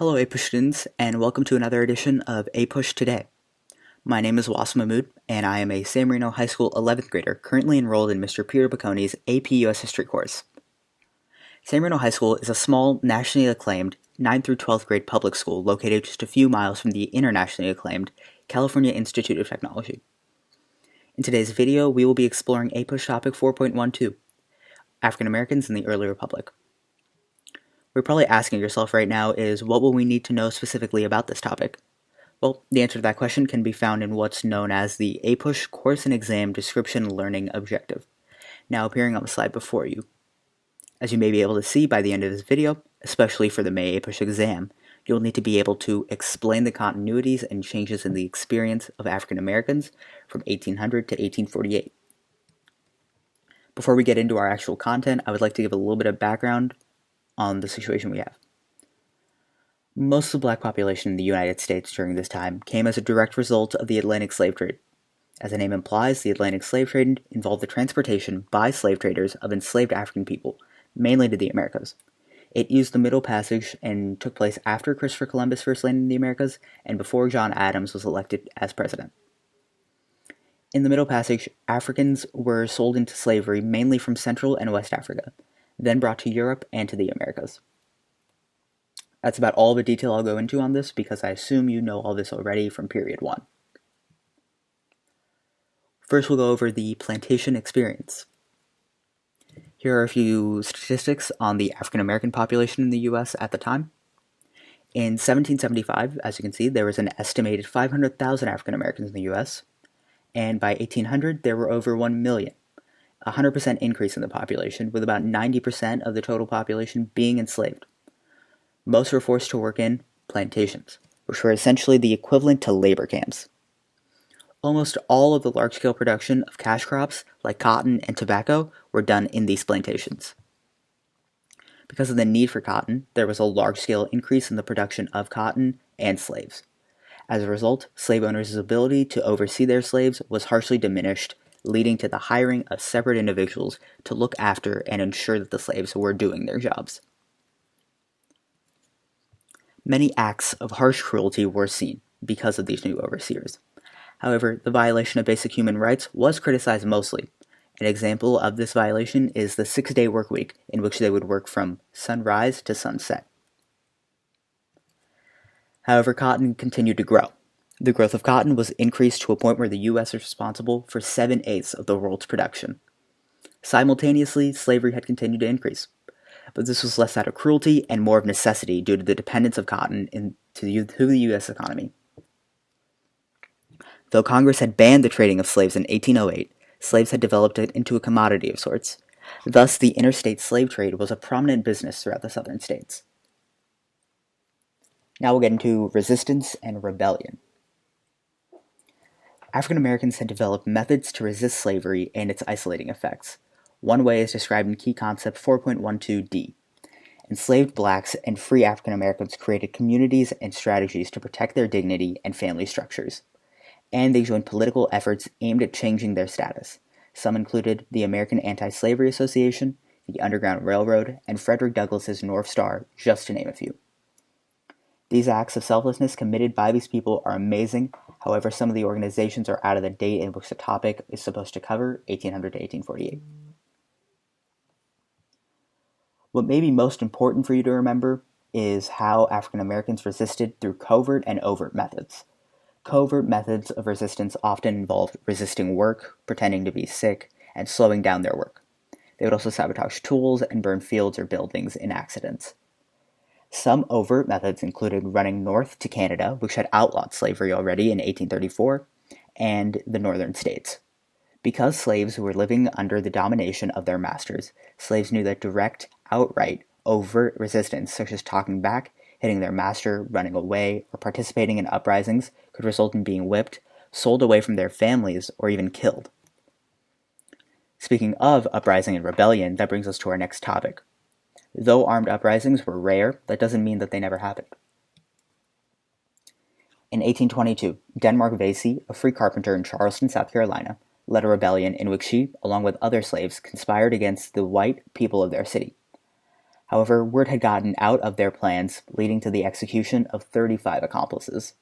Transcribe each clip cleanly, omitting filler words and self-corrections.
Hello APUSH students, and welcome to another edition of APUSH Today. My name is Waasif Mahmood, and I am a San Marino High School 11th grader currently enrolled in Mr. Peter Baconi's AP US History course. San Marino High School is a small, nationally acclaimed 9th through 12th grade public school located just a few miles from the internationally acclaimed California Institute of Technology. In today's video, we will be exploring APUSH topic 4.12, African Americans in the Early Republic. What you're probably asking yourself right now is, what will we need to know specifically about this topic? Well, the answer to that question can be found in what's known as the APUSH Course and Exam Description Learning Objective, now appearing on the slide before you. As you may be able to see by the end of this video, especially for the May APUSH exam, you'll need to be able to explain the continuities and changes in the experience of African Americans from 1800 to 1848. Before we get into our actual content, I would like to give a little bit of background on the situation we have. Most of the black population in the United States during this time came as a direct result of the Atlantic slave trade. As the name implies, the Atlantic slave trade involved the transportation by slave traders of enslaved African people, mainly to the Americas. It used the Middle Passage and took place after Christopher Columbus first landed in the Americas and before John Adams was elected as president. In the Middle Passage, Africans were sold into slavery mainly from Central and West Africa, then brought to Europe and to the Americas. That's about all the detail I'll go into on this because I assume you know all this already from period 1. First, we'll go over the Plantation Experience. Here are a few statistics on the African American population in the U.S. at the time. In 1775, as you can see, there was an estimated 500,000 African Americans in the U.S., and by 1800, there were over 1 million. A 100% increase in the population, with about 90% of the total population being enslaved. Most were forced to work in plantations, which were essentially the equivalent to labor camps. Almost all of the large-scale production of cash crops, like cotton and tobacco, were done in these plantations. Because of the need for cotton, there was a large-scale increase in the production of cotton and slaves. As a result, slave owners' ability to oversee their slaves was harshly diminished, leading to the hiring of separate individuals to look after and ensure that the slaves were doing their jobs. Many acts of harsh cruelty were seen because of these new overseers. However, the violation of basic human rights was criticized mostly. An example of this violation is the 6-day work week, in which they would work from sunrise to sunset. However, cotton continued to grow. The growth of cotton was increased to a point where the U.S. is responsible for 7/8 of the world's production. Simultaneously, slavery had continued to increase, but this was less out of cruelty and more of necessity due to the dependence of cotton to the U.S. economy. Though Congress had banned the trading of slaves in 1808, slaves had developed it into a commodity of sorts. Thus, the interstate slave trade was a prominent business throughout the southern states. Now we'll get into resistance and rebellion. African Americans had developed methods to resist slavery and its isolating effects. One way is described in Key Concept 4.12d. Enslaved blacks and free African Americans created communities and strategies to protect their dignity and family structures. And they joined political efforts aimed at changing their status. Some included the American Anti-Slavery Association, the Underground Railroad, and Frederick Douglass's North Star, just to name a few. These acts of selflessness committed by these people are amazing. However, some of the organizations are out of the date in which the topic is supposed to cover, 1800 to 1848. What may be most important for you to remember is how African Americans resisted through covert and overt methods. Covert methods of resistance often involved resisting work, pretending to be sick, and slowing down their work. They would also sabotage tools and burn fields or buildings in accidents. Some overt methods included running north to Canada, which had outlawed slavery already in 1834, and the northern states. Because slaves were living under the domination of their masters, slaves knew that direct, outright, overt resistance, such as talking back, hitting their master, running away, or participating in uprisings, could result in being whipped, sold away from their families, or even killed. Speaking of uprising and rebellion, that brings us to our next topic. Though armed uprisings were rare, that doesn't mean that they never happened. In 1822, Denmark Vesey, a free carpenter in Charleston, South Carolina, led a rebellion in which she, along with other slaves, conspired against the white people of their city. However, word had gotten out of their plans, leading to the execution of 35 accomplices.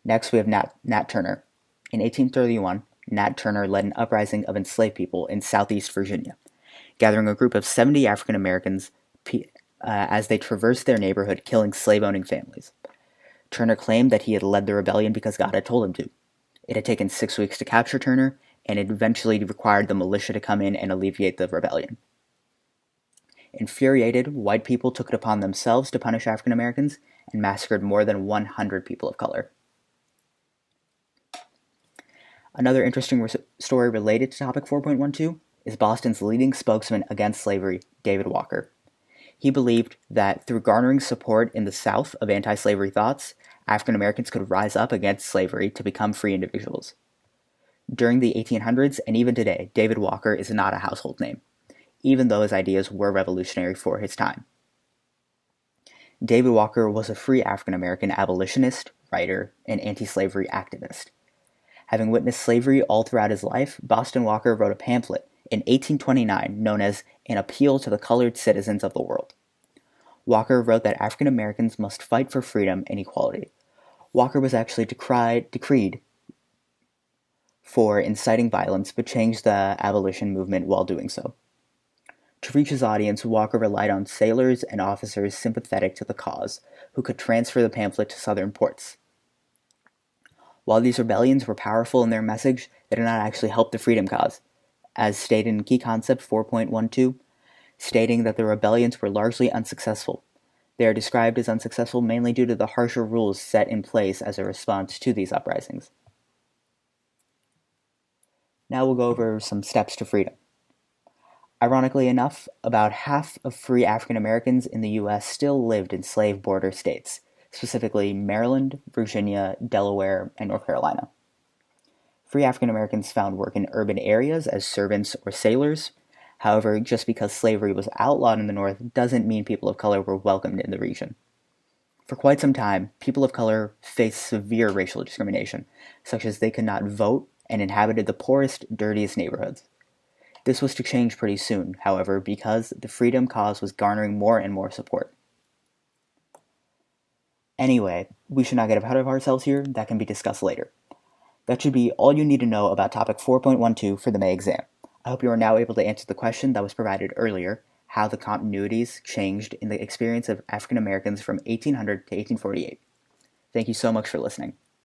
Next, we have Nat Turner. In 1831, Nat Turner led an uprising of enslaved people in southeast Virginia, gathering a group of 70 African Americans as they traversed their neighborhood, killing slave-owning families. Turner claimed that he had led the rebellion because God had told him to. It had taken 6 weeks to capture Turner, and it eventually required the militia to come in and alleviate the rebellion. Infuriated, white people took it upon themselves to punish African Americans and massacred more than 100 people of color. Another interesting story related to topic 4.12 is Boston's leading spokesman against slavery, David Walker. He believed that through garnering support in the South of anti-slavery thoughts, African Americans could rise up against slavery to become free individuals. During the 1800s and even today, David Walker is not a household name, even though his ideas were revolutionary for his time. David Walker was a free African American abolitionist, writer, and anti-slavery activist. Having witnessed slavery all throughout his life, Boston Walker wrote a pamphlet in 1829 known as An Appeal to the Colored Citizens of the World. Walker wrote that African Americans must fight for freedom and equality. Walker was actually decreed for inciting violence, but changed the abolition movement while doing so. To reach his audience, Walker relied on sailors and officers sympathetic to the cause, who could transfer the pamphlet to southern ports. While these rebellions were powerful in their message, they did not actually help the freedom cause, as stated in Key Concept 4.12, stating that the rebellions were largely unsuccessful. They are described as unsuccessful mainly due to the harsher rules set in place as a response to these uprisings. Now we'll go over some steps to freedom. Ironically enough, about half of free African Americans in the U.S. still lived in slave border states, specifically Maryland, Virginia, Delaware, and North Carolina. Free African Americans found work in urban areas as servants or sailors. However, just because slavery was outlawed in the North doesn't mean people of color were welcomed in the region. For quite some time, people of color faced severe racial discrimination, such as they could not vote and inhabited the poorest, dirtiest neighborhoods. This was to change pretty soon, however, because the freedom cause was garnering more and more support. Anyway, we should not get ahead of ourselves here. That can be discussed later. That should be all you need to know about topic 4.12 for the May exam. I hope you are now able to answer the question that was provided earlier, how the continuities changed in the experience of African Americans from 1800 to 1848. Thank you so much for listening.